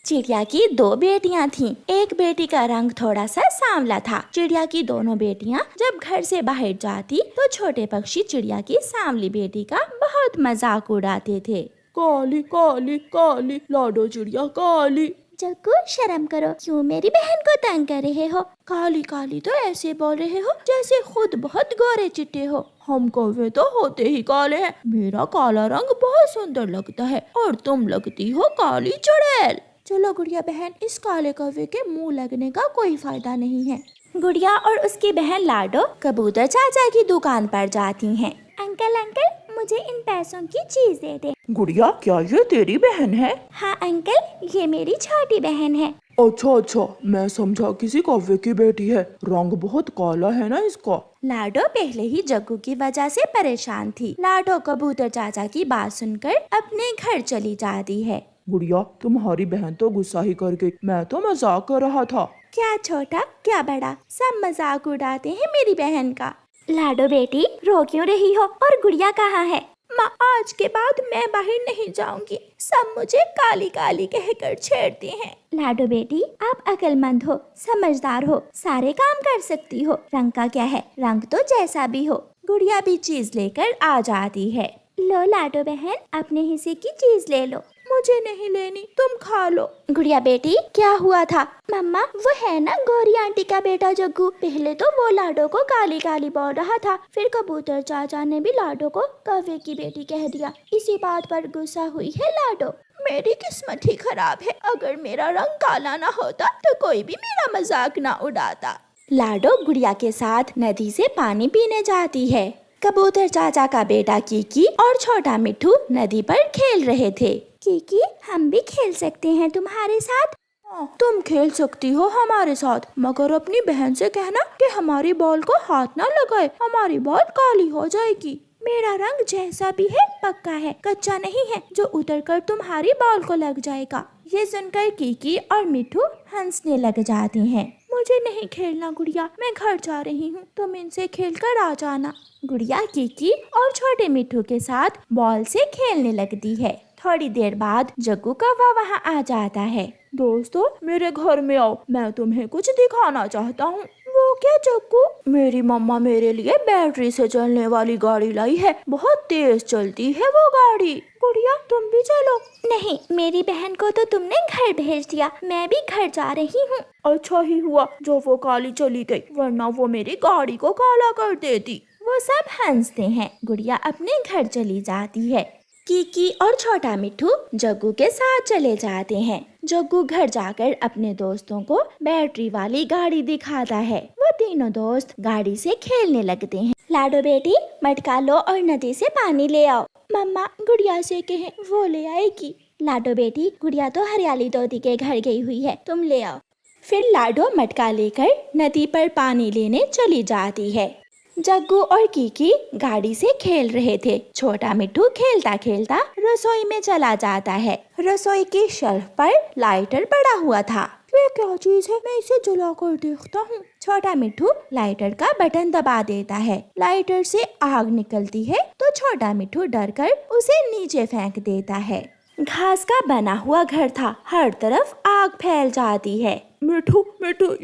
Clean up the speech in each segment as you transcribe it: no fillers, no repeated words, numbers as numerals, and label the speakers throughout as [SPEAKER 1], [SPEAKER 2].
[SPEAKER 1] चिड़िया की दो बेटियां थीं। एक बेटी का रंग थोड़ा सा सांवला था। चिड़िया की दोनों बेटियां जब घर से बाहर जाती तो छोटे पक्षी चिड़िया की सांवली बेटी का बहुत मजाक उड़ाते थे।
[SPEAKER 2] काली काली काली लाडो चिड़िया काली।
[SPEAKER 1] जग्गू शर्म करो, क्यों मेरी बहन को तंग कर रहे हो?
[SPEAKER 2] काली काली तो ऐसे बोल रहे हो जैसे खुद बहुत गोरे चिट्टे हो। हम कौवे तो होते ही काले हैं। मेरा काला रंग बहुत सुंदर लगता है और तुम लगती हो काली चुड़ैल। चलो गुड़िया बहन, इस काले कौवे के मुंह लगने का कोई फायदा नहीं है।
[SPEAKER 1] गुड़िया और उसकी बहन लाडो कबूतर चाचा की दुकान पर जाती हैं। अंकल अंकल, मुझे इन पैसों की चीज दे दे।
[SPEAKER 2] गुड़िया, क्या ये तेरी बहन है?
[SPEAKER 1] हाँ अंकल, ये मेरी छोटी बहन है।
[SPEAKER 2] अच्छा, मैं समझा किसी कौवे की बेटी है। रंग बहुत काला है ना इसका।
[SPEAKER 1] लाडो पहले ही जग्गू की वजह से परेशान थी। लाडो कबूतर चाचा की बात सुनकर अपने घर चली जाती है।
[SPEAKER 2] गुड़िया, तुम्हारी बहन तो गुस्सा ही कर गई। मैं तो मजाक कर रहा था।
[SPEAKER 1] क्या छोटा क्या बड़ा, सब मजाक उड़ाते हैं मेरी बहन का। लाडो बेटी, रो क्यों रही हो? और गुड़िया कहाँ है?
[SPEAKER 2] माँ, आज के बाद मैं बाहर नहीं जाऊंगी। सब मुझे काली काली कहकर छेड़ते हैं।
[SPEAKER 1] लाडो बेटी, आप अक्लमंद हो, समझदार हो, सारे काम कर सकती हो। रंग का क्या है, रंग तो जैसा भी हो।
[SPEAKER 2] गुड़िया भी चीज लेकर आ जाती है।
[SPEAKER 1] लो लाडो बहन, अपने हिस्से की चीज ले लो।
[SPEAKER 2] मुझे नहीं लेनी, तुम खा लो।
[SPEAKER 1] गुड़िया बेटी, क्या हुआ था? मम्मा, वो है ना गौरी आंटी का बेटा जग्गू। पहले तो वो लाडो को काली काली बोल रहा था, फिर कबूतर चाचा ने भी लाडो को कौवे की बेटी कह दिया। इसी बात पर गुस्सा हुई है लाडो।
[SPEAKER 2] मेरी किस्मत ही खराब है। अगर मेरा रंग काला ना होता तो कोई भी मेरा मजाक ना उड़ाता।
[SPEAKER 1] लाडो गुड़िया के साथ नदी से पानी पीने जाती है। कबूतर चाचा का बेटा कीकी और छोटा मिट्ठू नदी पर खेल रहे थे। कीकी, हम भी खेल सकते हैं तुम्हारे साथ?
[SPEAKER 2] हाँ, तुम खेल सकती हो हमारे साथ, मगर अपनी बहन से कहना कि हमारी बॉल को हाथ ना लगाए, हमारी बॉल काली हो जाएगी।
[SPEAKER 1] मेरा रंग जैसा भी है पक्का है, कच्चा नहीं है जो उतरकर तुम्हारी बॉल को लग जाएगा। ये सुनकर कीकी और मिट्ठू हंसने लग जाते हैं।
[SPEAKER 2] मुझे नहीं खेलना गुड़िया, मैं घर जा रही हूँ, तुम इनसे खेलकर आ जाना।
[SPEAKER 1] गुड़िया कीकी और छोटे मिट्ठू के साथ बॉल से खेलने लगती है। थोड़ी देर बाद जग्गू कौवा वहाँ आ जाता है।
[SPEAKER 2] दोस्तों, मेरे घर में आओ, मैं तुम्हें कुछ दिखाना चाहता हूँ। वो क्या जग्गू? मेरी मम्मा मेरे लिए बैटरी से चलने वाली गाड़ी लाई है। बहुत तेज चलती है वो गाड़ी। गुड़िया, तुम भी चलो।
[SPEAKER 1] नहीं, मेरी बहन को तो तुमने घर भेज दिया, मैं भी घर जा रही हूँ।
[SPEAKER 2] अच्छा ही हुआ जो वो काली चली गई, वरना वो मेरी गाड़ी को काला कर देती।
[SPEAKER 1] वो सब हंसते हैं। गुड़िया अपने घर चली जाती है। कीकी और छोटा मिट्ठू जग्गू के साथ चले जाते हैं। जग्गू घर जाकर अपने दोस्तों को बैटरी वाली गाड़ी दिखाता है। वो तीनों दोस्त गाड़ी से खेलने लगते हैं। लाडो बेटी, मटका लो और नदी से पानी ले आओ।
[SPEAKER 2] मम्मा, गुड़िया से कहें, वो ले आएगी।
[SPEAKER 1] लाडो बेटी, गुड़िया तो हरियाली तोती के घर गई हुई है, तुम ले आओ। फिर लाडो मटका लेकर नदी पर पानी लेने चली जाती है। जग्गू और कीकी गाड़ी से खेल रहे थे। छोटा मिट्ठू खेलता खेलता रसोई में चला जाता है। रसोई की शेल्फ पर लाइटर पड़ा हुआ था।
[SPEAKER 2] ये क्या चीज है? मैं इसे जला कर देखता हूँ।
[SPEAKER 1] छोटा मिट्ठू लाइटर का बटन दबा देता है। लाइटर से आग निकलती है तो छोटा मिट्ठू डरकर उसे नीचे फेंक देता है। घास का बना हुआ घर था, हर तरफ आग फैल जाती है।
[SPEAKER 2] मिट्ठू,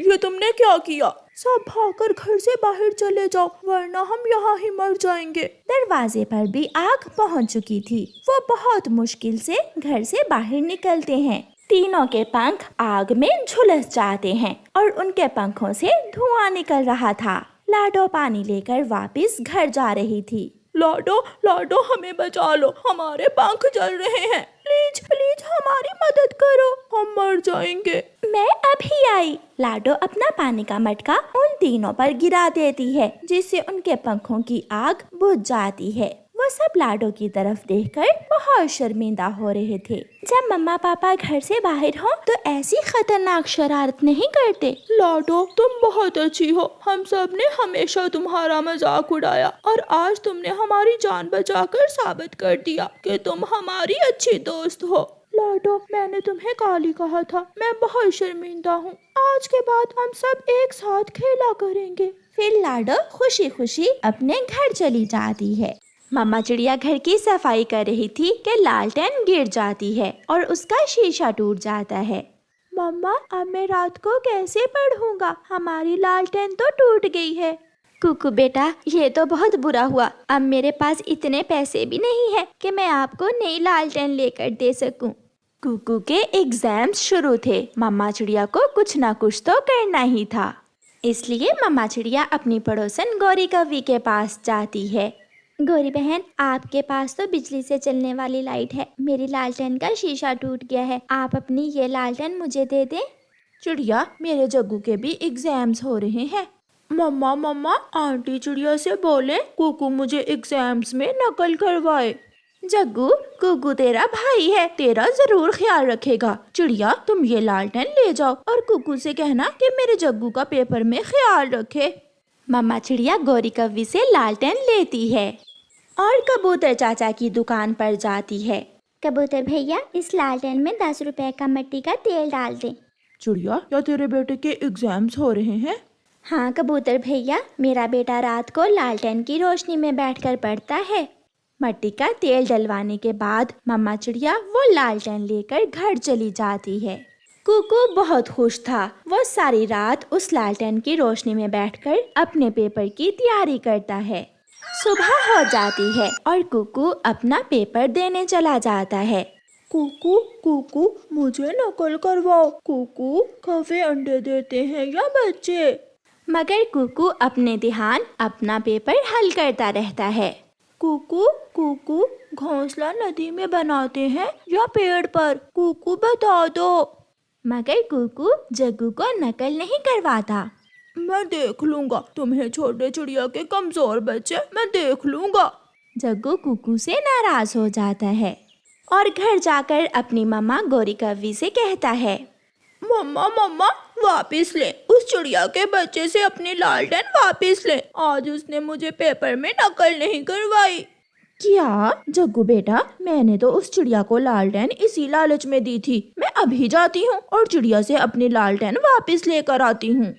[SPEAKER 2] ये तुमने क्या किया? सब भागकर घर से बाहर चले जाओ, वरना हम यहाँ ही मर जाएंगे।
[SPEAKER 1] दरवाजे पर भी आग पहुँच चुकी थी। वो बहुत मुश्किल से घर से बाहर निकलते हैं। तीनों के पंख आग में झुलस जाते हैं और उनके पंखों से धुआं निकल रहा था। लाडो पानी लेकर वापस घर जा रही थी।
[SPEAKER 2] लाडो, हमें बचा लो, हमारे पंख जल रहे हैं। प्लीज हमारी मदद करो, हम मर जाएंगे।
[SPEAKER 1] मैं अभी आई। लाडो अपना पानी का मटका उन तीनों पर गिरा देती है, जिससे उनके पंखों की आग बुझ जाती है। वो सब लाडो की तरफ देखकर बहुत शर्मिंदा हो रहे थे। जब मम्मा पापा घर से बाहर हो तो ऐसी खतरनाक शरारत नहीं करते।
[SPEAKER 2] लाडो, तुम बहुत अच्छी हो। हम सब ने हमेशा तुम्हारा मजाक उड़ाया और आज तुमने हमारी जान बचाकर साबित कर दिया कि तुम हमारी अच्छी दोस्त हो। लाडो, मैंने तुम्हें काली कहा था, मैं बहुत शर्मिंदा हूँ। आज के बाद हम सब एक साथ खेला करेंगे।
[SPEAKER 1] फिर लाडो खुशी खुशी अपने घर चली जाती है। मम्मा चिड़िया घर की सफाई कर रही थी कि लालटेन गिर जाती है और उसका शीशा टूट जाता है।
[SPEAKER 2] मम्मा अब मैं रात को कैसे पढ़ूंगा, हमारी लालटेन तो टूट गई है।
[SPEAKER 1] कुकू बेटा, ये तो बहुत बुरा हुआ। अब मेरे पास इतने पैसे भी नहीं है कि मैं आपको नई लालटेन लेकर दे सकूं। कुकू के एग्जाम्स शुरू थे। मम्मा चिड़िया को कुछ ना कुछ तो करना ही था। इसलिए मम्मा चिड़िया अपनी पड़ोसन गौरी कव्वी के पास जाती है। गौरी बहन, आपके पास तो बिजली से चलने वाली लाइट है। मेरी लालटेन का शीशा टूट गया है। आप अपनी ये लालटेन मुझे दे दें।
[SPEAKER 2] चिड़िया, मेरे जग्गू के भी एग्जाम्स हो रहे हैं। मम्मा आंटी चिड़िया से बोले कुकू मुझे एग्जाम्स में नकल करवाए।
[SPEAKER 1] जग्गू, कुकू तेरा भाई है, तेरा जरूर ख्याल रखेगा।
[SPEAKER 2] चिड़िया, तुम ये लालटेन ले जाओ और कुकू से कहना कि मेरे जग्गू का पेपर में ख्याल रखे।
[SPEAKER 1] मम्मा चिड़िया गौरी कव्वी से लालटेन लेती है और कबूतर चाचा की दुकान पर जाती है। कबूतर भैया, इस लालटेन में 10 रुपए का मिट्टी का तेल डाल दें।
[SPEAKER 2] चिड़िया, क्या तेरे बेटे के एग्जाम्स हो रहे हैं?
[SPEAKER 1] हाँ कबूतर भैया, मेरा बेटा रात को लालटेन की रोशनी में बैठकर पढ़ता है। मिट्टी का तेल डलवाने के बाद मम्मा चिड़िया वो लालटेन लेकर घर चली जाती है। कुकू बहुत खुश था। वो सारी रात उस लालटेन की रोशनी में बैठकर अपने पेपर की तैयारी करता है। सुबह हो जाती है और कुकू अपना पेपर देने चला जाता है।
[SPEAKER 2] कुकू मुझे नकल करवाओ। कुकू, कौवे अंडे देते हैं या बच्चे?
[SPEAKER 1] मगर कुकू अपने ध्यान अपना पेपर हल करता रहता है।
[SPEAKER 2] कुकू घोंसला नदी में बनाते हैं या पेड़ पर? कुकू बता दो।
[SPEAKER 1] मगर कुकू जग्गू को नकल नहीं करवाता।
[SPEAKER 2] मैं देख लूंगा, तुम्हें छोटे चिड़िया के कमजोर बच्चे, मैं देख लूंगा।
[SPEAKER 1] जग्गू कुकू से नाराज हो जाता है और घर जाकर अपनी मम्मा गौरी कव्वी से कहता है,
[SPEAKER 2] मम्मा वापिस ले, उस चिड़िया के बच्चे से अपनी लालटेन वापिस ले। आज उसने मुझे पेपर में नकल नहीं करवाई।
[SPEAKER 1] क्या
[SPEAKER 2] जग्गू बेटा, मैंने तो उस चिड़िया को लालटेन इसी लालच में दी थी। मैं अभी जाती हूँ और चिड़िया से अपनी लालटेन वापिस लेकर आती हूँ।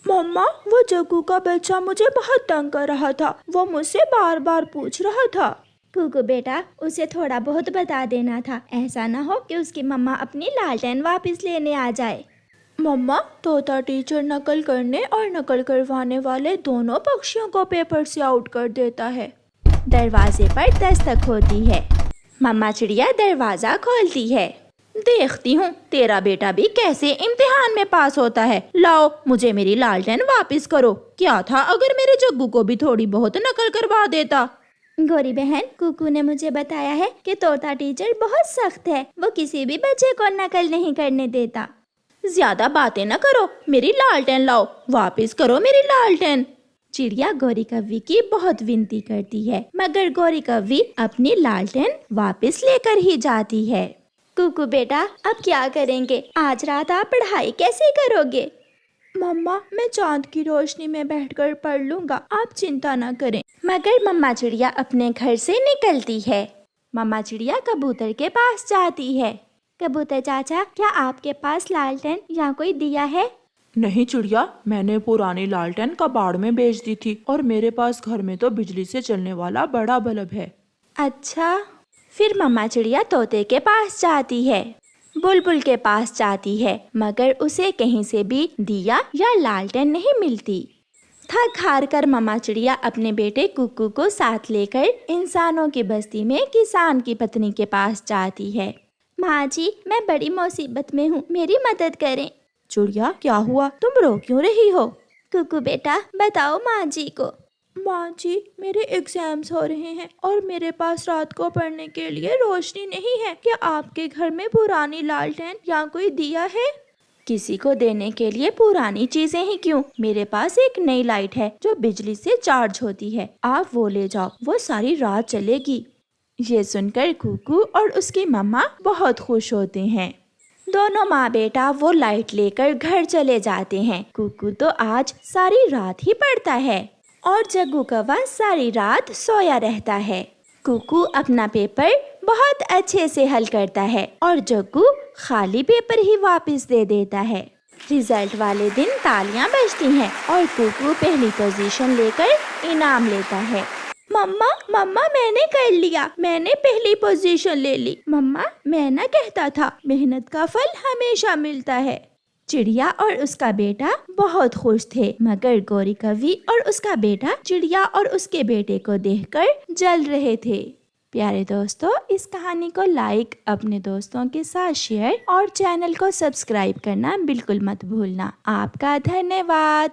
[SPEAKER 2] मम्मा, वो जग्गू का बच्चा मुझे बहुत तंग कर रहा था। वो मुझसे बार बार पूछ रहा था।
[SPEAKER 1] कुकू बेटा, उसे थोड़ा बहुत बता देना था। ऐसा ना हो कि उसकी मम्मा अपनी लालटेन वापस लेने आ जाए।
[SPEAKER 2] मम्मा, तोता टीचर नकल करने और नकल करवाने वाले दोनों पक्षियों को पेपर से आउट कर देता है।
[SPEAKER 1] दरवाजे पर दस्तक होती है। मम्मा चिड़िया दरवाजा खोलती है।
[SPEAKER 2] देखती हूँ तेरा बेटा भी कैसे इम्तिहान में पास होता है। लाओ, मुझे मेरी लालटेन वापस करो। क्या था अगर मेरे जग्गू को भी थोड़ी बहुत नकल करवा देता।
[SPEAKER 1] गौरी बहन, कुकू ने मुझे बताया है कि तोता टीचर बहुत सख्त है। वो किसी भी बच्चे को नकल नहीं करने देता।
[SPEAKER 2] ज्यादा बातें न करो, मेरी लालटेन लाओ, वापस करो मेरी लालटेन।
[SPEAKER 1] चिड़िया गौरी कव्वी की बहुत विनती करती है, मगर गौरी कव्वी अपनी लालटेन वापस लेकर ही जाती है। कुकू बेटा, अब क्या करेंगे? आज रात आप पढ़ाई कैसे करोगे?
[SPEAKER 2] मम्मा, मैं चांद की रोशनी में बैठकर पढ़ लूंगा, आप चिंता न करें।
[SPEAKER 1] मगर मम्मा चिड़िया अपने घर से निकलती है। मम्मा चिड़िया कबूतर के पास जाती है। कबूतर चाचा, क्या आपके पास लालटेन या कोई दिया है?
[SPEAKER 2] नहीं चिड़िया, मैंने पुरानी लालटेन कबाड़ में बेच दी थी और मेरे पास घर में तो बिजली से चलने वाला बड़ा बल्ब है।
[SPEAKER 1] अच्छा। फिर मम्मा चिड़िया तोते के पास जाती है, बुलबुल के पास जाती है, मगर उसे कहीं से भी दिया या लालटेन नहीं मिलती। थक हार कर मम्मा चिड़िया अपने बेटे कुकू को साथ लेकर इंसानों की बस्ती में किसान की पत्नी के पास जाती है। माँ जी, मैं बड़ी मुसीबत में हूँ, मेरी मदद करें।
[SPEAKER 2] चिड़िया, क्या हुआ? तुम रो क्यों रही हो?
[SPEAKER 1] कुकू बेटा, बताओ माँ जी को।
[SPEAKER 2] माँ जी, मेरे एग्जाम्स हो रहे हैं और मेरे पास रात को पढ़ने के लिए रोशनी नहीं है। क्या आपके घर में पुरानी लालटेन या कोई दिया है?
[SPEAKER 1] किसी को देने के लिए पुरानी चीजें ही क्यों, मेरे पास एक नई लाइट है जो बिजली से चार्ज होती है। आप वो ले जाओ, वो सारी रात चलेगी। ये सुनकर कुकू और उसकी मम्मा बहुत खुश होते हैं। दोनों माँ बेटा वो लाइट लेकर घर चले जाते हैं। कुकू तो आज सारी रात ही पढ़ता है और जग्गू कौवा सारी रात सोया रहता है। कुकू अपना पेपर बहुत अच्छे से हल करता है और जग्गू खाली पेपर ही वापस दे देता है। रिजल्ट वाले दिन तालियां बजती हैं और कुकू पहली पोजीशन लेकर इनाम लेता है। मम्मा मम्मा मैंने कर लिया, मैंने पहली पोजीशन ले ली। मम्मा मैं ना कहता था मेहनत का फल हमेशा मिलता है। चिड़िया और उसका बेटा बहुत खुश थे, मगर गौरी कवि और उसका बेटा चिड़िया और उसके बेटे को देखकर जल रहे थे। प्यारे दोस्तों, इस कहानी को लाइक, अपने दोस्तों के साथ शेयर और चैनल को सब्सक्राइब करना बिल्कुल मत भूलना। आपका धन्यवाद।